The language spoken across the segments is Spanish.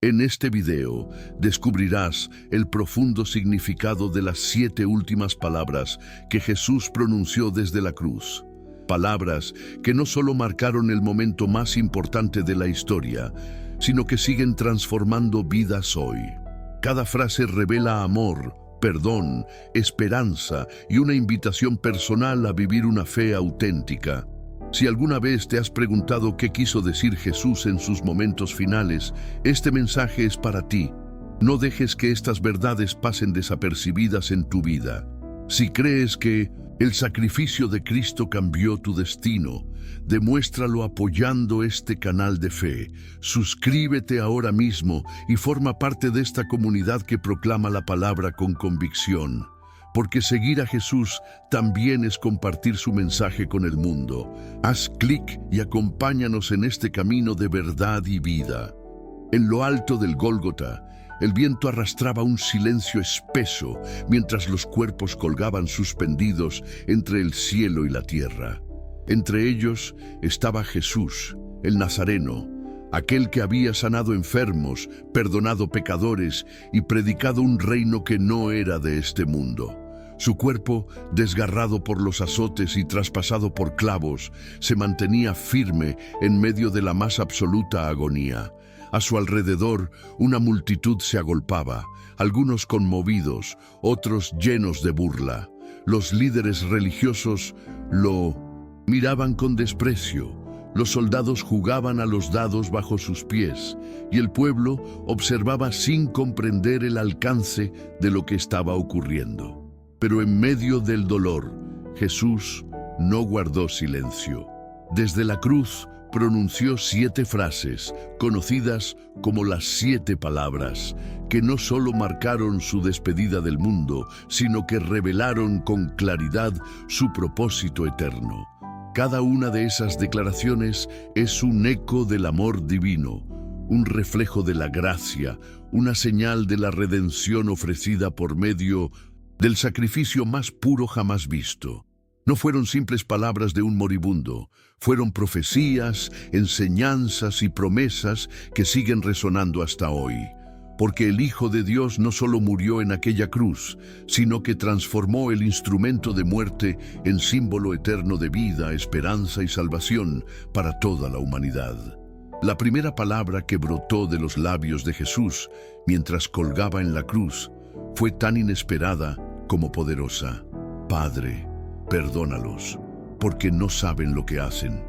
En este video descubrirás el profundo significado de las 7 últimas palabras que Jesús pronunció desde la cruz. Palabras que no solo marcaron el momento más importante de la historia, sino que siguen transformando vidas hoy. Cada frase revela amor, perdón, esperanza y una invitación personal a vivir una fe auténtica. Si alguna vez te has preguntado qué quiso decir Jesús en sus momentos finales, este mensaje es para ti. No dejes que estas verdades pasen desapercibidas en tu vida. Si crees que el sacrificio de Cristo cambió tu destino, demuéstralo apoyando este canal de fe. Suscríbete ahora mismo y forma parte de esta comunidad que proclama la palabra con convicción. Porque seguir a Jesús también es compartir su mensaje con el mundo. Haz clic y acompáñanos en este camino de verdad y vida. En lo alto del Gólgota, el viento arrastraba un silencio espeso mientras los cuerpos colgaban suspendidos entre el cielo y la tierra. Entre ellos estaba Jesús, el Nazareno, aquel que había sanado enfermos, perdonado pecadores y predicado un reino que no era de este mundo. Su cuerpo, desgarrado por los azotes y traspasado por clavos, se mantenía firme en medio de la más absoluta agonía. A su alrededor, una multitud se agolpaba, algunos conmovidos, otros llenos de burla. Los líderes religiosos lo miraban con desprecio. Los soldados jugaban a los dados bajo sus pies, y el pueblo observaba sin comprender el alcance de lo que estaba ocurriendo. Pero en medio del dolor, Jesús no guardó silencio. Desde la cruz pronunció 7 frases, conocidas como las 7 palabras, que no solo marcaron su despedida del mundo, sino que revelaron con claridad su propósito eterno. Cada una de esas declaraciones es un eco del amor divino, un reflejo de la gracia, una señal de la redención ofrecida por medio del sacrificio más puro jamás visto. No fueron simples palabras de un moribundo, fueron profecías, enseñanzas y promesas que siguen resonando hasta hoy. Porque el Hijo de Dios no solo murió en aquella cruz, sino que transformó el instrumento de muerte en símbolo eterno de vida, esperanza y salvación para toda la humanidad. La primera palabra que brotó de los labios de Jesús mientras colgaba en la cruz fue tan inesperada como poderosa. Padre, perdónalos, porque no saben lo que hacen.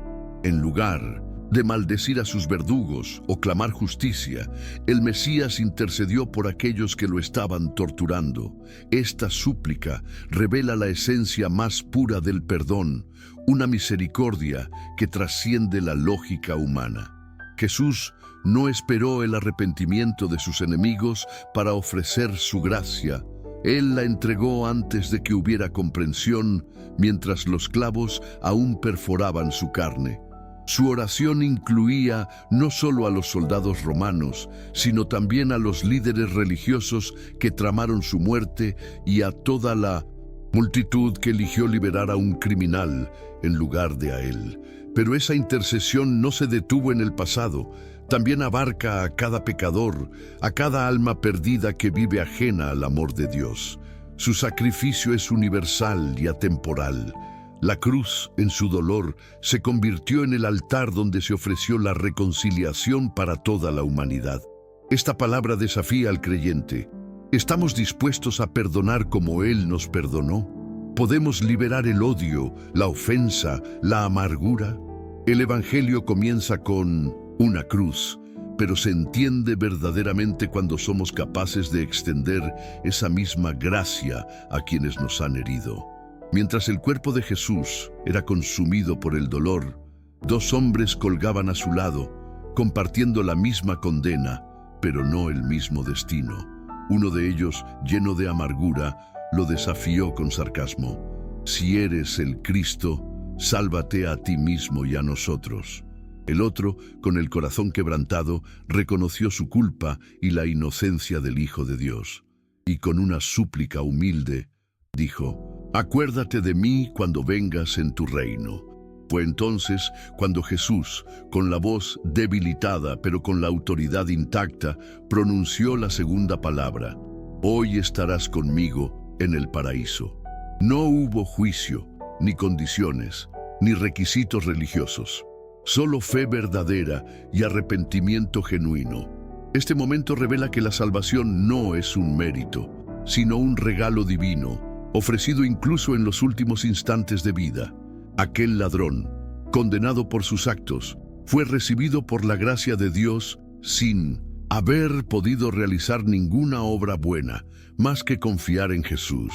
En lugar de maldecir a sus verdugos o clamar justicia, el Mesías intercedió por aquellos que lo estaban torturando. Esta súplica revela la esencia más pura del perdón, una misericordia que trasciende la lógica humana. Jesús no esperó el arrepentimiento de sus enemigos para ofrecer su gracia. Él la entregó antes de que hubiera comprensión, mientras los clavos aún perforaban su carne. Su oración incluía no solo a los soldados romanos, sino también a los líderes religiosos que tramaron su muerte y a toda la multitud que eligió liberar a un criminal en lugar de a él. Pero esa intercesión no se detuvo en el pasado. También abarca a cada pecador, a cada alma perdida que vive ajena al amor de Dios. Su sacrificio es universal y atemporal. La cruz, en su dolor, se convirtió en el altar donde se ofreció la reconciliación para toda la humanidad. Esta palabra desafía al creyente. ¿Estamos dispuestos a perdonar como Él nos perdonó? ¿Podemos liberar el odio, la ofensa, la amargura? El Evangelio comienza con una cruz, pero se entiende verdaderamente cuando somos capaces de extender esa misma gracia a quienes nos han herido. Mientras el cuerpo de Jesús era consumido por el dolor, 2 hombres colgaban a su lado, compartiendo la misma condena, pero no el mismo destino. Uno de ellos, lleno de amargura, lo desafió con sarcasmo. Si eres el Cristo, sálvate a ti mismo y a nosotros. El otro, con el corazón quebrantado, reconoció su culpa y la inocencia del Hijo de Dios. Y con una súplica humilde, dijo: «Acuérdate de mí cuando vengas en tu reino». Fue entonces cuando Jesús, con la voz debilitada pero con la autoridad intacta, pronunció la segunda palabra: «Hoy estarás conmigo en el paraíso». No hubo juicio, ni condiciones, ni requisitos religiosos. Solo fe verdadera y arrepentimiento genuino. Este momento revela que la salvación no es un mérito, sino un regalo divino, ofrecido incluso en los últimos instantes de vida. Aquel ladrón, condenado por sus actos, fue recibido por la gracia de Dios sin haber podido realizar ninguna obra buena, más que confiar en Jesús.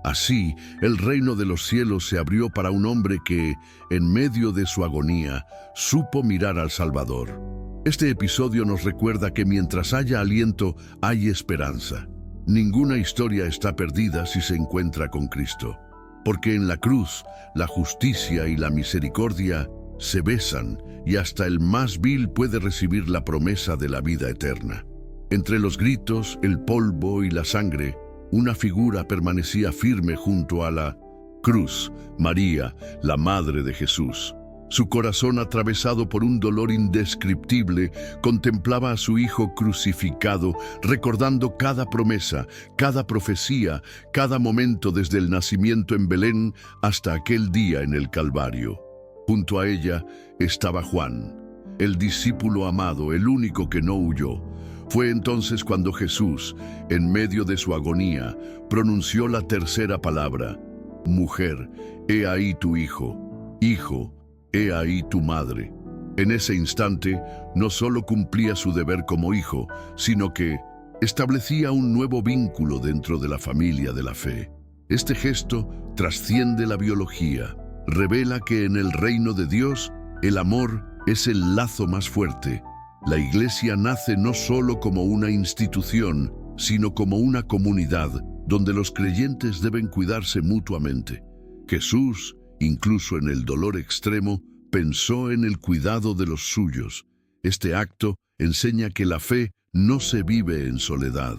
Así, el reino de los cielos se abrió para un hombre que, en medio de su agonía, supo mirar al Salvador. Este episodio nos recuerda que mientras haya aliento, hay esperanza. Ninguna historia está perdida si se encuentra con Cristo. Porque en la cruz, la justicia y la misericordia se besan y hasta el más vil puede recibir la promesa de la vida eterna. Entre los gritos, el polvo y la sangre, una figura permanecía firme junto a la cruz: María, la Madre de Jesús. Su corazón, atravesado por un dolor indescriptible, contemplaba a su Hijo crucificado, recordando cada promesa, cada profecía, cada momento desde el nacimiento en Belén hasta aquel día en el Calvario. Junto a ella estaba Juan, el discípulo amado, el único que no huyó. Fue entonces cuando Jesús, en medio de su agonía, pronunció la tercera palabra: «Mujer, he ahí tu hijo. Hijo, he ahí tu madre». En ese instante, no solo cumplía su deber como hijo, sino que establecía un nuevo vínculo dentro de la familia de la fe. Este gesto trasciende la biología. Revela que en el reino de Dios, el amor es el lazo más fuerte. La Iglesia nace no solo como una institución, sino como una comunidad donde los creyentes deben cuidarse mutuamente. Jesús, incluso en el dolor extremo, pensó en el cuidado de los suyos. Este acto enseña que la fe no se vive en soledad.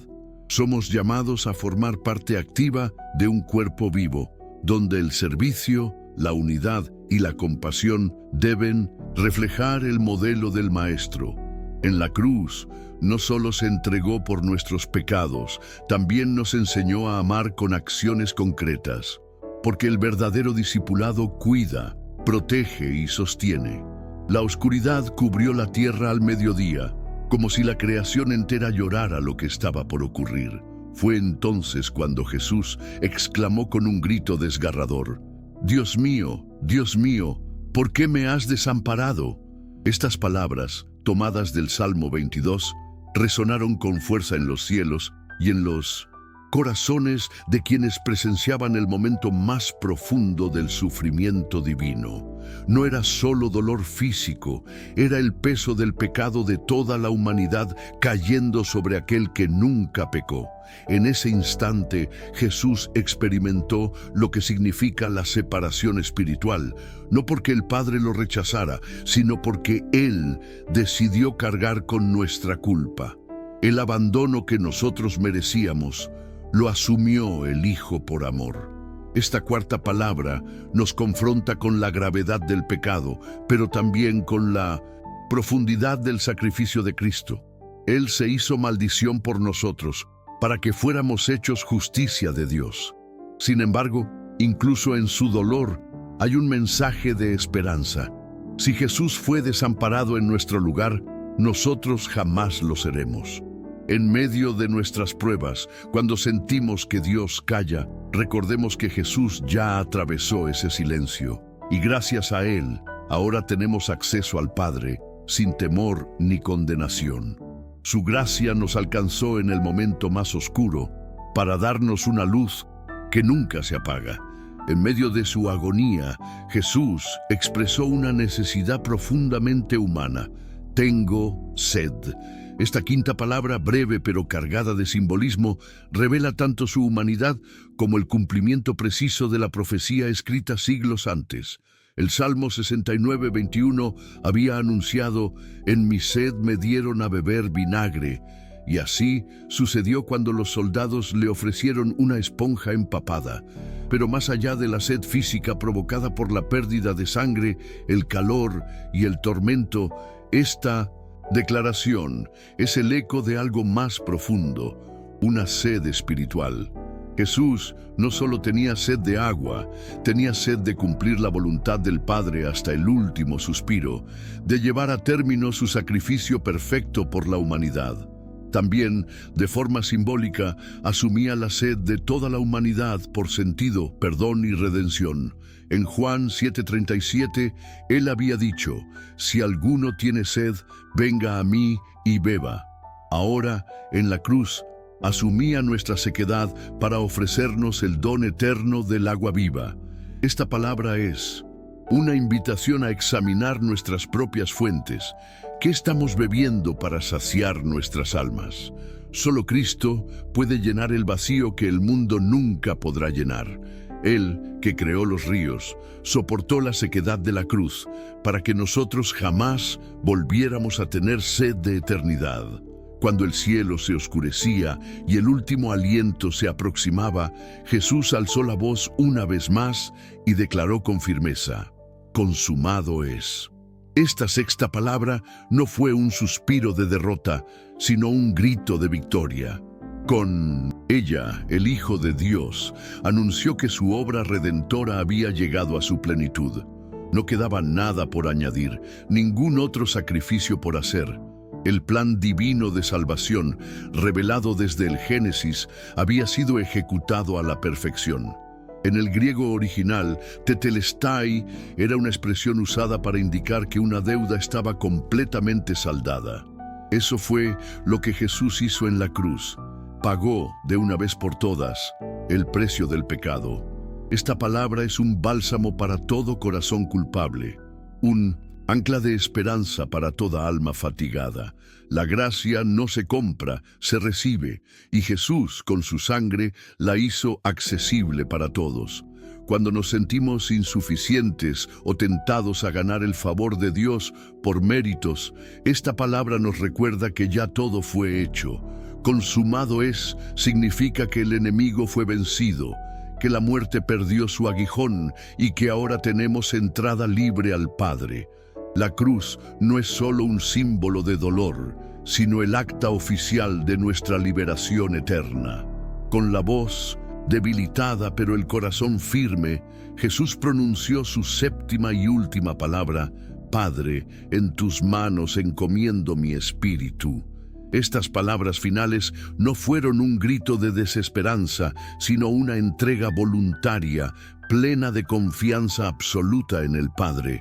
Somos llamados a formar parte activa de un cuerpo vivo, donde el servicio, la unidad y la compasión deben reflejar el modelo del Maestro. En la cruz, no solo se entregó por nuestros pecados, también nos enseñó a amar con acciones concretas. Porque el verdadero discipulado cuida, protege y sostiene. La oscuridad cubrió la tierra al mediodía, como si la creación entera llorara lo que estaba por ocurrir. Fue entonces cuando Jesús exclamó con un grito desgarrador: Dios mío, ¿por qué me has desamparado?». Estas palabras, tomadas del Salmo 22, resonaron con fuerza en los cielos y en los corazones de quienes presenciaban el momento más profundo del sufrimiento divino. No era solo dolor físico, era el peso del pecado de toda la humanidad cayendo sobre aquel que nunca pecó. En ese instante, Jesús experimentó lo que significa la separación espiritual, no porque el Padre lo rechazara, sino porque Él decidió cargar con nuestra culpa. El abandono que nosotros merecíamos lo asumió el Hijo por amor. Esta cuarta palabra nos confronta con la gravedad del pecado, pero también con la profundidad del sacrificio de Cristo. Él se hizo maldición por nosotros, para que fuéramos hechos justicia de Dios. Sin embargo, incluso en su dolor, hay un mensaje de esperanza. Si Jesús fue desamparado en nuestro lugar, nosotros jamás lo seremos. En medio de nuestras pruebas, cuando sentimos que Dios calla, recordemos que Jesús ya atravesó ese silencio. Y gracias a Él, ahora tenemos acceso al Padre, sin temor ni condenación. Su gracia nos alcanzó en el momento más oscuro, para darnos una luz que nunca se apaga. En medio de su agonía, Jesús expresó una necesidad profundamente humana: tengo sed. Esta quinta palabra, breve pero cargada de simbolismo, revela tanto su humanidad como el cumplimiento preciso de la profecía escrita siglos antes. El Salmo 69:21 había anunciado: «En mi sed me dieron a beber vinagre, Y así sucedió cuando los soldados le ofrecieron una esponja empapada. Pero más allá de la sed física provocada por la pérdida de sangre, el calor y el tormento, esta declaración es el eco de algo más profundo, una sed espiritual. Jesús no solo tenía sed de agua, tenía sed de cumplir la voluntad del Padre hasta el último suspiro, de llevar a término su sacrificio perfecto por la humanidad. También, de forma simbólica, asumía la sed de toda la humanidad por sentido, perdón y redención. En Juan 7:37, Él había dicho: «Si alguno tiene sed, venga a mí y beba». Ahora, en la cruz, asumía nuestra sequedad para ofrecernos el don eterno del agua viva. Esta palabra es una invitación a examinar nuestras propias fuentes. ¿Qué estamos bebiendo para saciar nuestras almas? Solo Cristo puede llenar el vacío que el mundo nunca podrá llenar. Él, que creó los ríos, soportó la sequedad de la cruz para que nosotros jamás volviéramos a tener sed de eternidad. Cuando el cielo se oscurecía y el último aliento se aproximaba, Jesús alzó la voz una vez más y declaró con firmeza: «Consumado es». Esta sexta palabra no fue un suspiro de derrota, sino un grito de victoria. Con ella, el Hijo de Dios anunció que su obra redentora había llegado a su plenitud. No quedaba nada por añadir, ningún otro sacrificio por hacer. El plan divino de salvación, revelado desde el Génesis, había sido ejecutado a la perfección. En el griego original, tetelestai era una expresión usada para indicar que una deuda estaba completamente saldada. Eso fue lo que Jesús hizo en la cruz. Pagó, de una vez por todas, el precio del pecado. Esta palabra es un bálsamo para todo corazón culpable, un ancla de esperanza para toda alma fatigada. La gracia no se compra, se recibe, y Jesús, con su sangre, la hizo accesible para todos. Cuando nos sentimos insuficientes o tentados a ganar el favor de Dios por méritos, esta palabra nos recuerda que ya todo fue hecho. Consumado es significa que el enemigo fue vencido, que la muerte perdió su aguijón y que ahora tenemos entrada libre al Padre. La cruz no es solo un símbolo de dolor, sino el acta oficial de nuestra liberación eterna. Con la voz debilitada pero el corazón firme, Jesús pronunció su séptima y última palabra: «Padre, en tus manos encomiendo mi espíritu». Estas palabras finales no fueron un grito de desesperanza, sino una entrega voluntaria, plena de confianza absoluta en el Padre.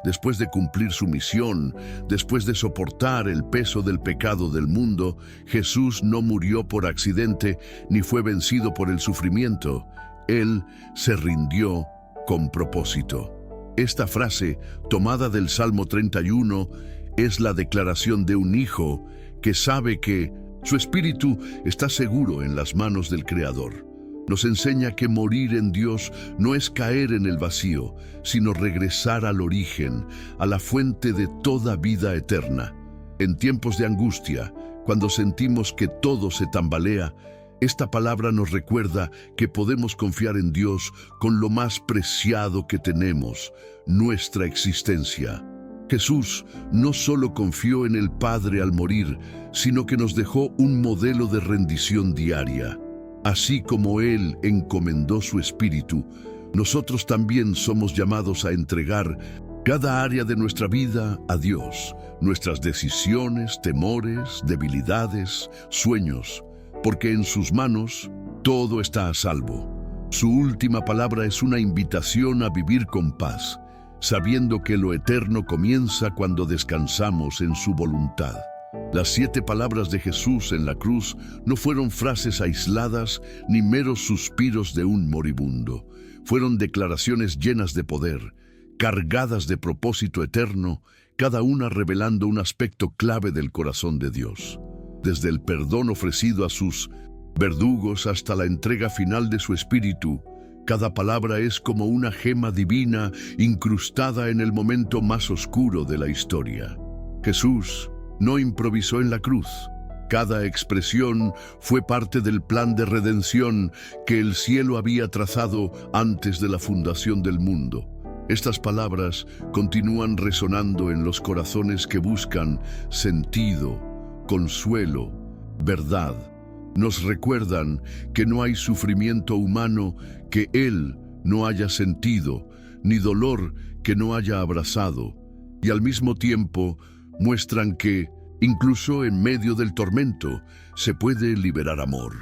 Después de cumplir su misión, después de soportar el peso del pecado del mundo, Jesús no murió por accidente ni fue vencido por el sufrimiento. Él se rindió con propósito. Esta frase, tomada del Salmo 31, es la declaración de un hijo que sabe que su espíritu está seguro en las manos del Creador. Nos enseña que morir en Dios no es caer en el vacío, sino regresar al origen, a la fuente de toda vida eterna. En tiempos de angustia, cuando sentimos que todo se tambalea, esta palabra nos recuerda que podemos confiar en Dios con lo más preciado que tenemos, nuestra existencia. Jesús no solo confió en el Padre al morir, sino que nos dejó un modelo de rendición diaria. Así como Él encomendó su espíritu, nosotros también somos llamados a entregar cada área de nuestra vida a Dios, nuestras decisiones, temores, debilidades, sueños, porque en sus manos todo está a salvo. Su última palabra es una invitación a vivir con paz, sabiendo que lo eterno comienza cuando descansamos en su voluntad. Las 7 palabras de Jesús en la cruz no fueron frases aisladas ni meros suspiros de un moribundo. Fueron declaraciones llenas de poder, cargadas de propósito eterno, cada una revelando un aspecto clave del corazón de Dios. Desde el perdón ofrecido a sus verdugos hasta la entrega final de su espíritu, cada palabra es como una gema divina incrustada en el momento más oscuro de la historia. Jesús no improvisó en la cruz. Cada expresión fue parte del plan de redención que el cielo había trazado antes de la fundación del mundo. Estas palabras continúan resonando en los corazones que buscan sentido, consuelo, verdad. Nos recuerdan que no hay sufrimiento humano que Él no haya sentido, ni dolor que no haya abrazado, y al mismo tiempo muestran que, incluso en medio del tormento, se puede liberar amor,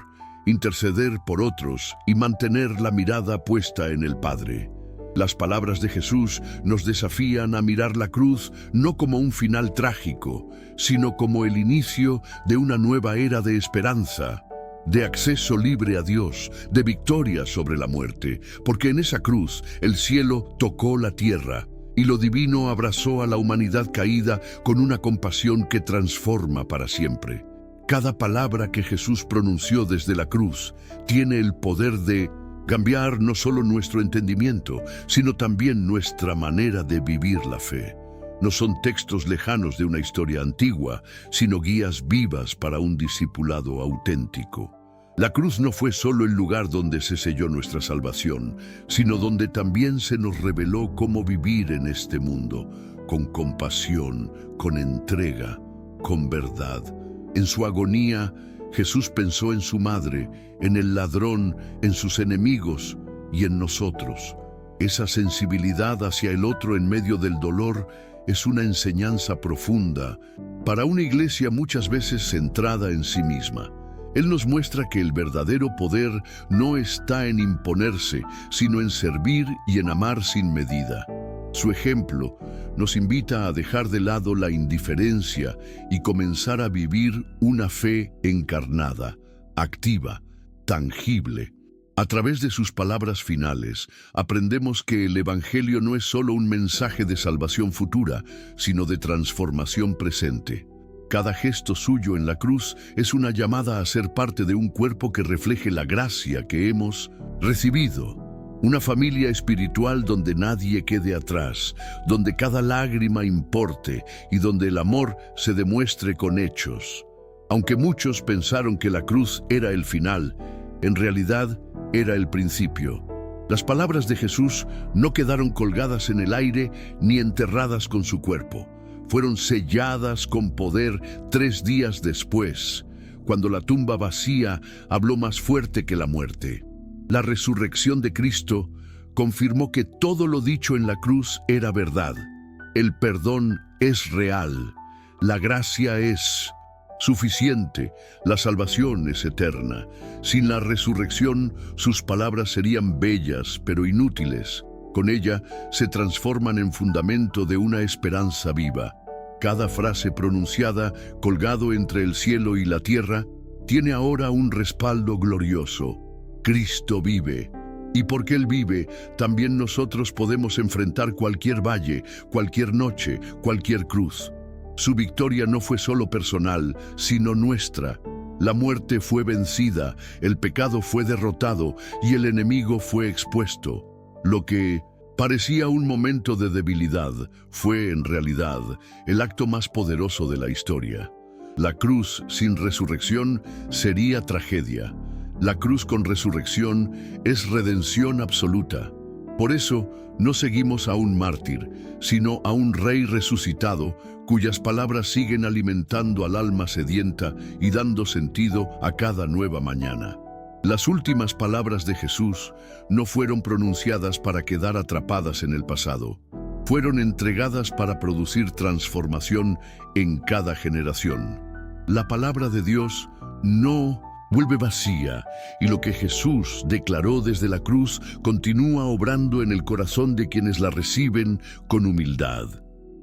interceder por otros y mantener la mirada puesta en el Padre. Las palabras de Jesús nos desafían a mirar la cruz no como un final trágico, sino como el inicio de una nueva era de esperanza, de acceso libre a Dios, de victoria sobre la muerte, porque en esa cruz el cielo tocó la tierra y lo divino abrazó a la humanidad caída con una compasión que transforma para siempre. Cada palabra que Jesús pronunció desde la cruz tiene el poder de cambiar no solo nuestro entendimiento, sino también nuestra manera de vivir la fe. No son textos lejanos de una historia antigua, sino guías vivas para un discipulado auténtico. La cruz no fue solo el lugar donde se selló nuestra salvación, sino donde también se nos reveló cómo vivir en este mundo, con compasión, con entrega, con verdad. En su agonía, Jesús pensó en su madre, en el ladrón, en sus enemigos y en nosotros. Esa sensibilidad hacia el otro en medio del dolor es una enseñanza profunda para una iglesia muchas veces centrada en sí misma. Él nos muestra que el verdadero poder no está en imponerse, sino en servir y en amar sin medida. Su ejemplo nos invita a dejar de lado la indiferencia y comenzar a vivir una fe encarnada, activa, tangible. A través de sus palabras finales, aprendemos que el Evangelio no es solo un mensaje de salvación futura, sino de transformación presente. Cada gesto suyo en la cruz es una llamada a ser parte de un cuerpo que refleje la gracia que hemos recibido. Una familia espiritual donde nadie quede atrás, donde cada lágrima importe y donde el amor se demuestre con hechos. Aunque muchos pensaron que la cruz era el final, en realidad era el principio. Las palabras de Jesús no quedaron colgadas en el aire ni enterradas con su cuerpo. Fueron selladas con poder 3 días después, cuando la tumba vacía habló más fuerte que la muerte. La resurrección de Cristo confirmó que todo lo dicho en la cruz era verdad. El perdón es real, la gracia es suficiente, la salvación es eterna. Sin la resurrección, sus palabras serían bellas, pero inútiles. Con ella se transforman en fundamento de una esperanza viva. Cada frase pronunciada, colgado entre el cielo y la tierra, tiene ahora un respaldo glorioso. Cristo vive. Y porque Él vive, también nosotros podemos enfrentar cualquier valle, cualquier noche, cualquier cruz. Su victoria no fue solo personal, sino nuestra. La muerte fue vencida, el pecado fue derrotado y el enemigo fue expuesto. Lo que parecía un momento de debilidad fue, en realidad, el acto más poderoso de la historia. La cruz sin resurrección sería tragedia. La cruz con resurrección es redención absoluta. Por eso, no seguimos a un mártir, sino a un rey resucitado, cuyas palabras siguen alimentando al alma sedienta y dando sentido a cada nueva mañana. Las últimas palabras de Jesús no fueron pronunciadas para quedar atrapadas en el pasado. Fueron entregadas para producir transformación en cada generación. La palabra de Dios no vuelve vacía, y lo que Jesús declaró desde la cruz continúa obrando en el corazón de quienes la reciben con humildad.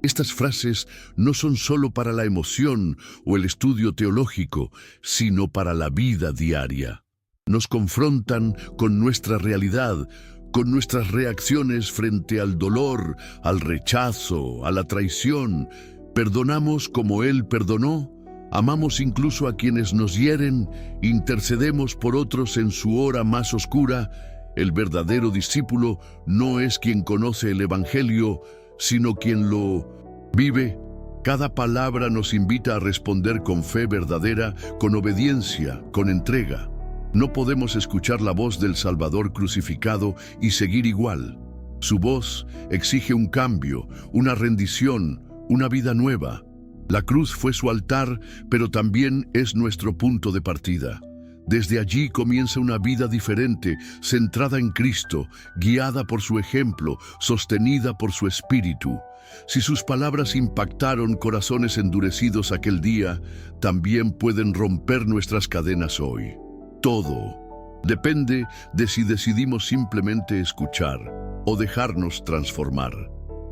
Estas frases no son solo para la emoción o el estudio teológico, sino para la vida diaria. Nos confrontan con nuestra realidad, con nuestras reacciones frente al dolor, al rechazo, a la traición. Perdonamos como Él perdonó. Amamos incluso a quienes nos hieren, intercedemos por otros en su hora más oscura. El verdadero discípulo no es quien conoce el Evangelio, sino quien lo vive. Cada palabra nos invita a responder con fe verdadera, con obediencia, con entrega. No podemos escuchar la voz del Salvador crucificado y seguir igual. Su voz exige un cambio, una rendición, una vida nueva. La cruz fue su altar, pero también es nuestro punto de partida. Desde allí comienza una vida diferente, centrada en Cristo, guiada por su ejemplo, sostenida por su espíritu. Si sus palabras impactaron corazones endurecidos aquel día, también pueden romper nuestras cadenas hoy. Todo depende de si decidimos simplemente escuchar o dejarnos transformar.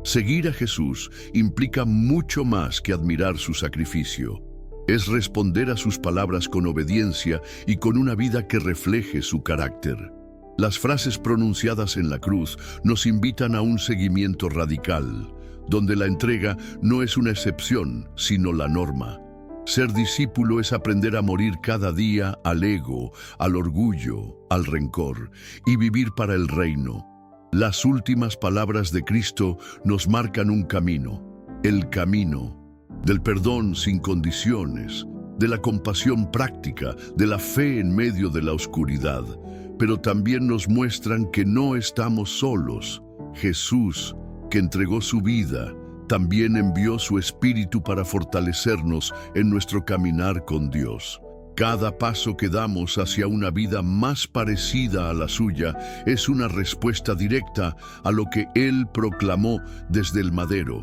Seguir a Jesús implica mucho más que admirar su sacrificio. Es responder a sus palabras con obediencia y con una vida que refleje su carácter. Las frases pronunciadas en la cruz nos invitan a un seguimiento radical, donde la entrega no es una excepción, sino la norma. Ser discípulo es aprender a morir cada día al ego, al orgullo, al rencor, y vivir para el reino. Las últimas palabras de Cristo nos marcan un camino, el camino del perdón sin condiciones, de la compasión práctica, de la fe en medio de la oscuridad, pero también nos muestran que no estamos solos. Jesús, que entregó su vida, también envió su Espíritu para fortalecernos en nuestro caminar con Dios. Cada paso que damos hacia una vida más parecida a la suya es una respuesta directa a lo que Él proclamó desde el madero.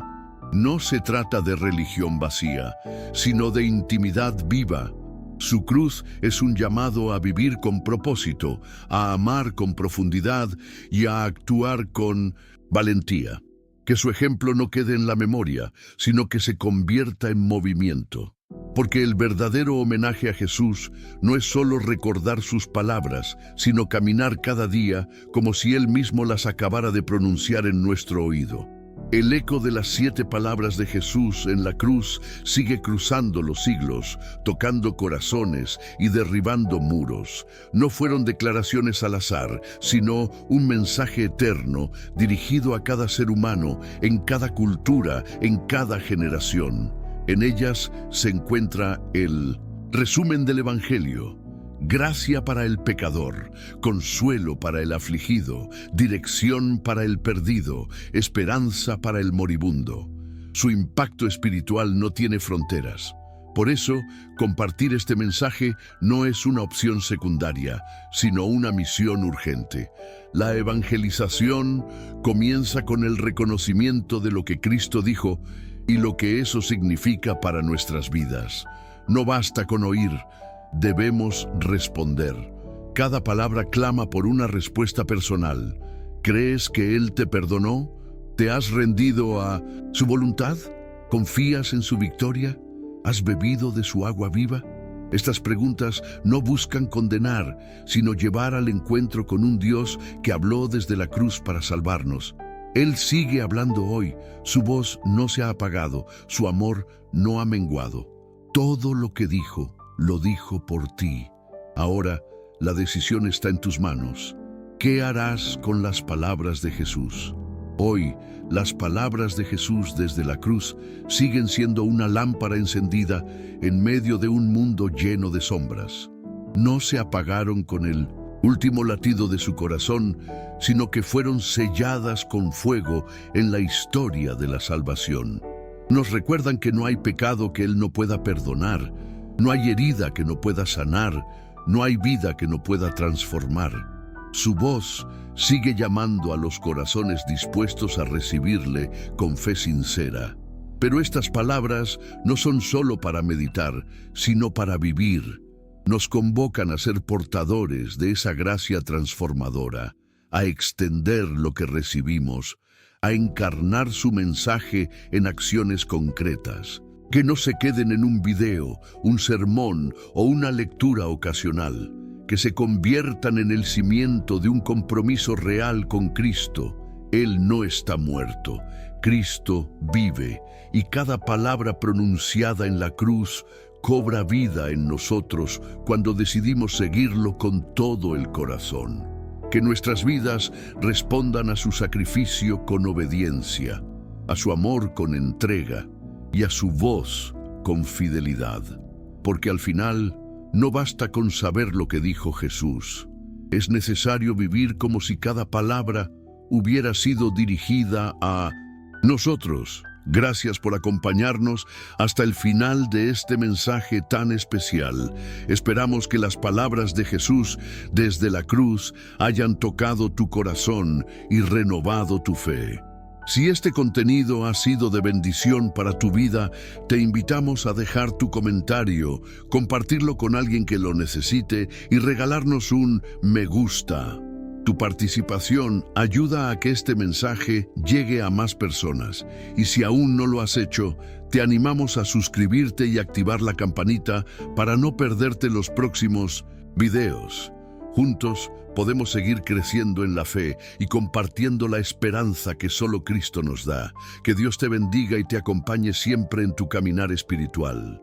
No se trata de religión vacía, sino de intimidad viva. Su cruz es un llamado a vivir con propósito, a amar con profundidad y a actuar con valentía. Que su ejemplo no quede en la memoria, sino que se convierta en movimiento. Porque el verdadero homenaje a Jesús no es solo recordar sus palabras, sino caminar cada día como si Él mismo las acabara de pronunciar en nuestro oído. El eco de las 7 palabras de Jesús en la cruz sigue cruzando los siglos, tocando corazones y derribando muros. No fueron declaraciones al azar, sino un mensaje eterno dirigido a cada ser humano, en cada cultura, en cada generación. En ellas se encuentra el resumen del Evangelio. Gracia para el pecador, consuelo para el afligido, dirección para el perdido, esperanza para el moribundo. Su impacto espiritual no tiene fronteras. Por eso, compartir este mensaje no es una opción secundaria, sino una misión urgente. La evangelización comienza con el reconocimiento de lo que Cristo dijo y lo que eso significa para nuestras vidas. No basta con oír, debemos responder. Cada palabra clama por una respuesta personal. ¿Crees que Él te perdonó? ¿Te has rendido a su voluntad? ¿Confías en su victoria? ¿Has bebido de su agua viva? Estas preguntas no buscan condenar, sino llevar al encuentro con un Dios que habló desde la cruz para salvarnos. Él sigue hablando hoy, su voz no se ha apagado, su amor no ha menguado. Todo lo que dijo, lo dijo por ti. Ahora, la decisión está en tus manos. ¿Qué harás con las palabras de Jesús? Hoy, las palabras de Jesús desde la cruz siguen siendo una lámpara encendida en medio de un mundo lleno de sombras. No se apagaron con el último latido de su corazón, sino que fueron selladas con fuego en la historia de la salvación. Nos recuerdan que no hay pecado que Él no pueda perdonar, no hay herida que no pueda sanar, no hay vida que no pueda transformar. Su voz sigue llamando a los corazones dispuestos a recibirle con fe sincera. Pero estas palabras no son solo para meditar, sino para vivir. Nos convocan a ser portadores de esa gracia transformadora, a extender lo que recibimos, a encarnar su mensaje en acciones concretas. Que no se queden en un video, un sermón o una lectura ocasional, que se conviertan en el cimiento de un compromiso real con Cristo. Él no está muerto, Cristo vive, y cada palabra pronunciada en la cruz cobra vida en nosotros cuando decidimos seguirlo con todo el corazón. Que nuestras vidas respondan a su sacrificio con obediencia, a su amor con entrega, y a su voz con fidelidad. Porque al final no basta con saber lo que dijo Jesús. Es necesario vivir como si cada palabra hubiera sido dirigida a nosotros. Gracias por acompañarnos hasta el final de este mensaje tan especial. Esperamos que las palabras de Jesús desde la cruz hayan tocado tu corazón y renovado tu fe. Si este contenido ha sido de bendición para tu vida, te invitamos a dejar tu comentario, compartirlo con alguien que lo necesite y regalarnos un me gusta. Tu participación ayuda a que este mensaje llegue a más personas. Y si aún no lo has hecho, te animamos a suscribirte y activar la campanita para no perderte los próximos videos. Juntos podemos seguir creciendo en la fe y compartiendo la esperanza que solo Cristo nos da. Que Dios te bendiga y te acompañe siempre en tu caminar espiritual.